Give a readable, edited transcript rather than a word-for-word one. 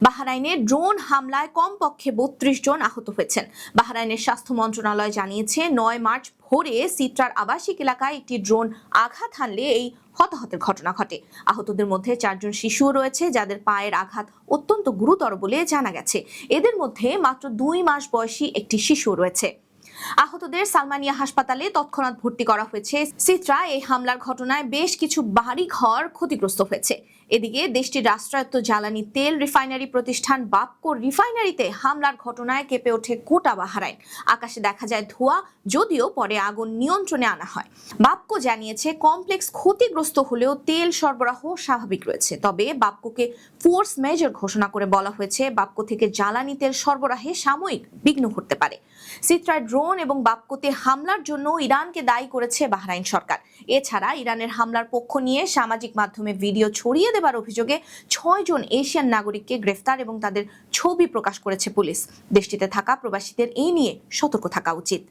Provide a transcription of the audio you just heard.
বাহরাইনে drone হামলায় কমপক্ষে ৩২ জন আহত হয়েছেন। বাহরাইনের স্বাস্থ্য মন্ত্রণালয় জানিয়েছে ৯ মার্চ ভোরে সিট্রার আবাসিক এলাকায় একটি ড্রোন আঘাত হানলে এই হতাহতের ঘটনা ঘটে। আহতদের মধ্যে ৪ জন শিশুও রয়েছে, যাদের পায়ের আঘাত অত্যন্ত গুরুতর বলে জানা গেছে। এদের মধ্যে মাত্র ২ মাস বয়সী একটি শিশু রয়েছে। আহতদের সালমানিয়া হাসপাতালে তৎক্ষণাৎ ভর্তি করা হয়েছে। সিট্রা এই হামলার ঘটনায় বেশ কিছু বাড়ি ঘর ক্ষতিগ্রস্ত হয়েছে। এদিকে দেশটির রাষ্ট্রায়ত্ত জ্বালানি তেল রিফাইনারি প্রতিষ্ঠান বাপকো রিফাইনারিতে হামলার ঘটনায় কেঁপে ওঠে গোটা বাহরাইন। আকাশে দেখা যায় ধোঁয়া, যদিও পরে আগুন নিয়ন্ত্রণে আনা হয়। বাপকো জানিয়েছে কমপ্লেক্স ক্ষতিগ্রস্ত হলেও তেল সরবরাহ স্বাভাবিক রয়েছে। তবে বাপকোকে ফোর্স মেজর ঘোষণা করে বলা হয়েছে বাপকো থেকে জ্বালানি তেল সরবরাহে সাময়িক বিঘ্ন ঘটতে পারে। সিট্রায় ড্রোন এবং বাপকোতে হামলার জন্য ইরানকে দায়ী করেছে বাহরাইন সরকার। এছাড়া ইরানের হামলার পক্ষ নিয়ে সামাজিক মাধ্যমে ভিডিও ছড়িয়ে দেবার অভিযোগে ৬ জন এশিয়ান নাগরিককে গ্রেফতার এবং তাদের ছবি প্রকাশ করেছে পুলিশ। দেশটিতে থাকা প্রবাসীদের এই নিয়ে সতর্ক থাকা উচিত।